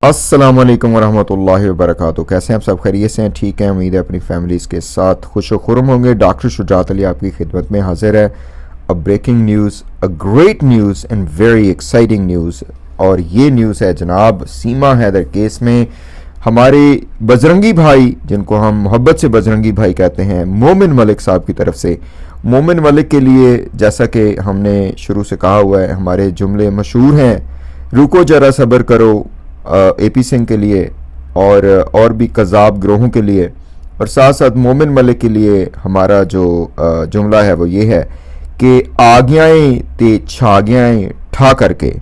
अस्सलाम वालेकुम वरहमतुल्लाहि वबरकातुहू। कैसे हैं आप सब? खैरियत से हैं? ठीक है, उम्मीद है अपनी फैमिलीज़ के साथ खुश व खुर्म होंगे। डॉक्टर शुजात अली आपकी खिदमत में हाजिर है। A breaking news, a great news and very exciting news. और ये न्यूज़ है जनाब सीमा हैदर केस में हमारे बजरंगी भाई, जिनको हम मोहब्बत से बजरंगी भाई कहते हैं, मोमिन मलिक साहब की तरफ से। मोमिन मलिक के लिए जैसा कि हमने शुरू से कहा हुआ है, हमारे जुमले मशहूर हैं, रुको जरा सब्र करो AP सिंह के लिए और भी कज़ाब ग्रोहों के लिए, और साथ साथ मोमिन मलिक के लिए हमारा जो जुमला है वो ये है कि आग्याएं ते छाग्याएं ठा करके।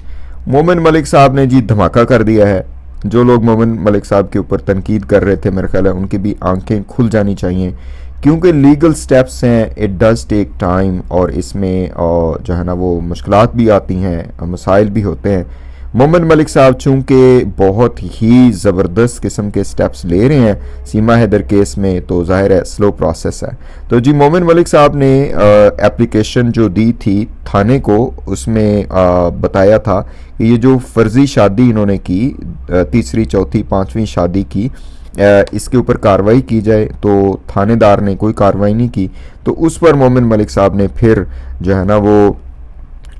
मोमिन मलिक साहब ने जी धमाका कर दिया है। जो लोग मोमिन मलिक साहब के ऊपर तनकीद कर रहे थे, मेरे ख्याल है उनकी भी आंखें खुल जानी चाहिए, क्योंकि लीगल स्टेप्स हैं, इट डज़ टेक टाइम, और इसमें जो है ना वो मुश्किलात भी आती हैं, मसाइल भी होते हैं। मोमिन मलिक साहब चूँकि बहुत ही ज़बरदस्त किस्म के स्टेप्स ले रहे हैं सीमा हैदर केस में, तो ज़ाहिर है स्लो प्रोसेस है। तो जी मोमिन मलिक साहब ने एप्लीकेशन जो दी थी थाने को, उसमें बताया था कि ये जो फ़र्ज़ी शादी इन्होंने की, तीसरी चौथी पाँचवीं शादी की, इसके ऊपर कार्रवाई की जाए। तो थानेदार ने कोई कार्रवाई नहीं की, तो उस पर मोमिन मलिक साहब ने फिर जो है ना वो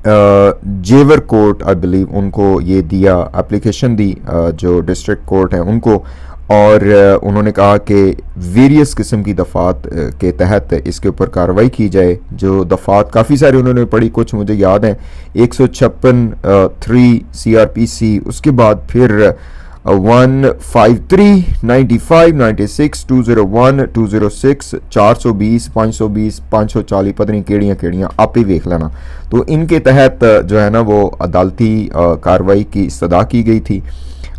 जेवर कोर्ट आई बिलीव उनको ये दिया, एप्लीकेशन दी जो डिस्ट्रिक्ट कोर्ट है उनको, और उन्होंने कहा कि वेरियस किस्म की दफ़ात के तहत इसके ऊपर कार्रवाई की जाए। जो दफ़ात काफ़ी सारी उन्होंने पढ़ी, कुछ मुझे याद हैं, 156 3 CRPC, उसके बाद फिर 153 95 96 201 206 420 520 540, पता नहीं केड़ियाँ केड़ियाँ, आप ही देख लेना। तो इनके तहत जो है ना वो अदालती कार्रवाई की इस्तदा की गई थी,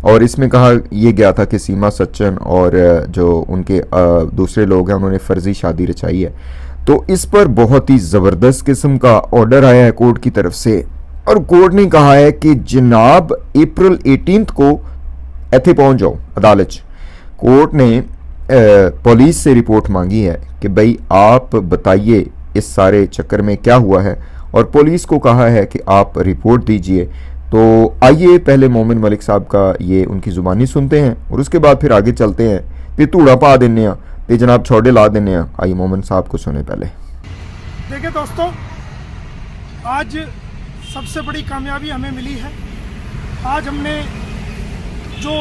और इसमें कहा यह गया था कि सीमा सच्चन और जो उनके दूसरे लोग हैं उन्होंने फ़र्ज़ी शादी रचाई है। तो इस पर बहुत ही ज़बरदस्त किस्म का ऑर्डर आया है कोर्ट की तरफ से, और कोर्ट ने कहा है कि जनाब अप्रैल 18 को इत्थे पहुंच जाओ अदालत। कोर्ट ने पुलिस से रिपोर्ट मांगी है कि भाई आप बताइए इस सारे चक्कर में क्या हुआ है, और पुलिस को कहा है कि आप रिपोर्ट दीजिए। तो आइए पहले मोमिन मलिक साहब का ये उनकी ज़ुबानी सुनते हैं, और उसके बाद फिर आगे चलते हैं, ते धूड़ा पा देने ते जनाब छोड़े ला देने। आइए मोमिन साहब को सुने पहले। देखिए दोस्तों, आज सबसे बड़ी कामयाबी हमें मिली है। आज हमने जो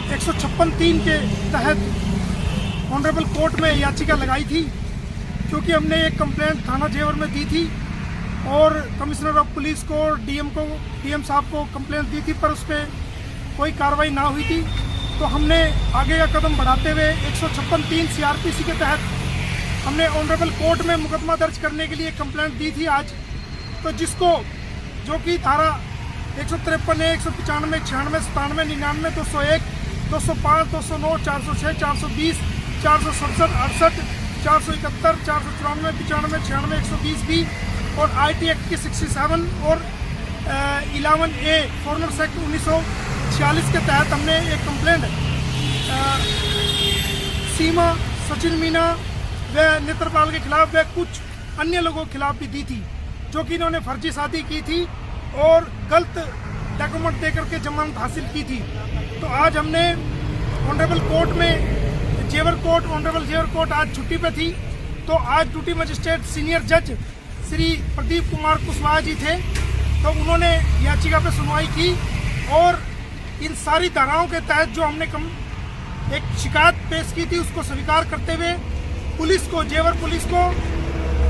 156(3) के तहत ऑनरेबल कोर्ट में याचिका लगाई थी, क्योंकि हमने एक कंप्लेंट थाना जेवर में दी थी और कमिश्नर ऑफ पुलिस को, DM साहब को कंप्लेंट दी थी, पर उस पर कोई कार्रवाई ना हुई थी। तो हमने आगे का कदम बढ़ाते हुए 156(3) CRPC के तहत हमने ऑनरेबल कोर्ट में मुकदमा दर्ज करने के लिए कंप्लेंट दी थी आज। तो जिसको जो कि धारा 153 195 96 97 99 201 205 209 406 420 467 68 471 494 95 96 120 भी, और IT एक्ट की 67 और 11A फॉरेनर्स एक्ट 1946 के तहत हमने एक कंप्लेंट सीमा, सचिन मीना व नेत्रपाल के खिलाफ व कुछ अन्य लोगों के खिलाफ भी दी थी, जो कि इन्होंने फर्जी शादी की थी और गलत डॉक्यूमेंट देकर के जमानत हासिल की थी। तो आज हमने ऑनरेबल कोर्ट में ऑनरेबल जेवर कोर्ट आज छुट्टी पे थी, तो आज ड्यूटी मजिस्ट्रेट सीनियर जज श्री प्रदीप कुमार कुशवाहा जी थे। तो उन्होंने याचिका पे सुनवाई की, और इन सारी धाराओं के तहत जो हमने एक शिकायत पेश की थी उसको स्वीकार करते हुए जेवर पुलिस को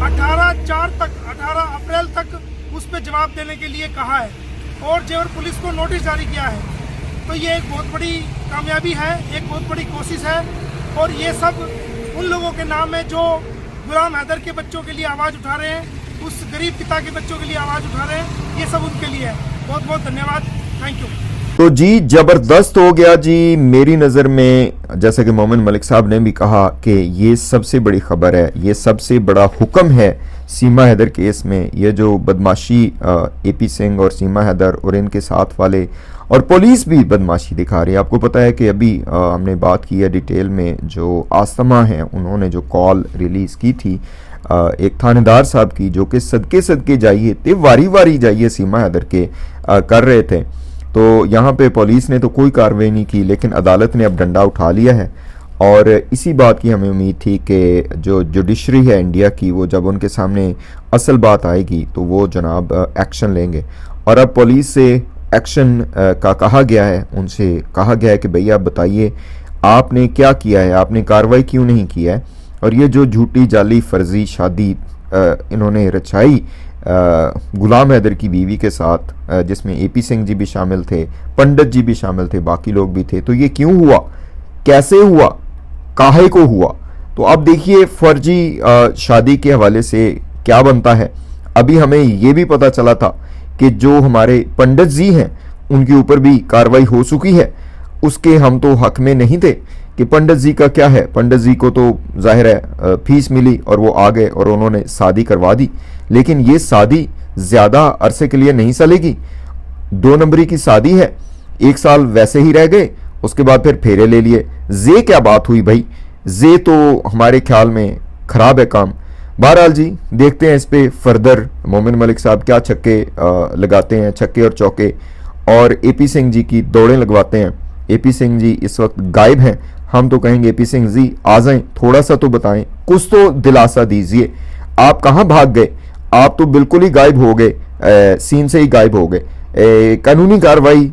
18 अप्रैल तक उस पर जवाब देने के लिए कहा है, और जेवर पुलिस को नोटिस जारी किया है। तो ये एक बहुत बड़ी कामयाबी है, एक बहुत बड़ी कोशिश है, और ये सब उन लोगों के नाम है जो गुलाम हैदर के बच्चों के लिए आवाज़ उठा रहे हैं, उस गरीब पिता के बच्चों के लिए आवाज़ उठा रहे हैं। ये सब उनके लिए है। बहुत बहुत धन्यवाद, थैंक यू। तो जी ज़बरदस्त हो गया जी। मेरी नज़र में, जैसा कि मोमिन मलिक साहब ने भी कहा, कि ये सबसे बड़ी खबर है, ये सबसे बड़ा हुक्म है सीमा हैदर केस में। ये जो बदमाशी AP सिंह और सीमा हैदर और इनके साथ वाले और पुलिस भी बदमाशी दिखा रही है। आपको पता है कि अभी हमने बात की है डिटेल में, जो आसमा हैं उन्होंने जो कॉल रिलीज़ की थी एक थानेदार साहब की, जो कि सदके जाइए थे, वारी वारी जाइए सीमा हैदर के कर रहे थे। तो यहाँ पे पुलिस ने तो कोई कार्रवाई नहीं की, लेकिन अदालत ने अब डंडा उठा लिया है। और इसी बात की हमें उम्मीद थी कि जो जुडिशरी है इंडिया की, वो जब उनके सामने असल बात आएगी तो वो जनाब एक्शन लेंगे। और अब पुलिस से एक्शन का कहा गया है, उनसे कहा गया है कि भैया आप बताइए आपने क्या किया है, आपने कार्रवाई क्यों नहीं किया है। और ये जो झूठी जाली फर्जी शादी इन्होंने रचाई गुलाम हैदर की बीवी के साथ, जिसमें एपी सिंह जी भी शामिल थे, पंडित जी भी शामिल थे, बाकी लोग भी थे, तो ये क्यों हुआ, कैसे हुआ, काहे को हुआ। तो अब देखिए फर्जी शादी के हवाले से क्या बनता है। अभी हमें ये भी पता चला था कि जो हमारे पंडित जी हैं उनके ऊपर भी कार्रवाई हो चुकी है। उसके हम तो हक में नहीं थे कि पंडित जी का क्या है, पंडित जी को तो जाहिर है फीस मिली और वो आ गए और उन्होंने शादी करवा दी। लेकिन ये शादी ज़्यादा अरसे के लिए नहीं चलेगी, 2 नंबरी की शादी है, 1 साल वैसे ही रह गए, उसके बाद फिर फेरे ले लिए। ये क्या बात हुई भाई, ये तो हमारे ख्याल में ख़राब है काम। बहरहाल जी देखते हैं इस पे फर्दर मोमिन मलिक साहब क्या छक्के लगाते हैं, छक्के और चौके, और एपी सिंह जी की दौड़ें लगवाते हैं। एपी सिंह जी इस वक्त गायब हैं, हम तो कहेंगे एपी सिंह जी आ जाएं, थोड़ा सा तो बताएं, कुछ तो दिलासा दीजिए। आप कहाँ भाग गए, आप तो बिल्कुल ही गायब हो गए, सीन से ही गायब हो गए। कानूनी कार्रवाई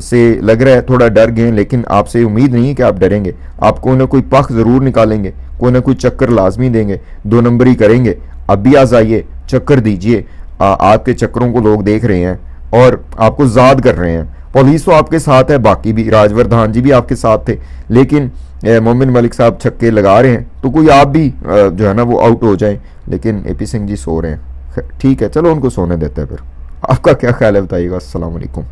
से लग रहा है थोड़ा डर गए, लेकिन आपसे उम्मीद नहीं है कि आप डरेंगे। आप कोई ना कोई पख ज़रूर निकालेंगे, कोई ना कोई चक्कर लाजमी देंगे, 2 नंबरी करेंगे। अब भी आ जाइए, चक्कर दीजिए, आपके चक्करों को लोग देख रहे हैं और आपको याद कर रहे हैं। पुलिस तो आपके साथ है, बाकी भी राजवर्धन जी भी आपके साथ थे, लेकिन मोमिन मलिक साहब छक्के लगा रहे हैं, तो कोई आप भी जो है ना वो आउट हो जाए। लेकिन एपी सिंह जी सो रहे हैं, ठीक है, चलो उनको सोने देते हैं। फिर आपका क्या ख्याल है बताइएगा। अस्सलाम वालेकुम।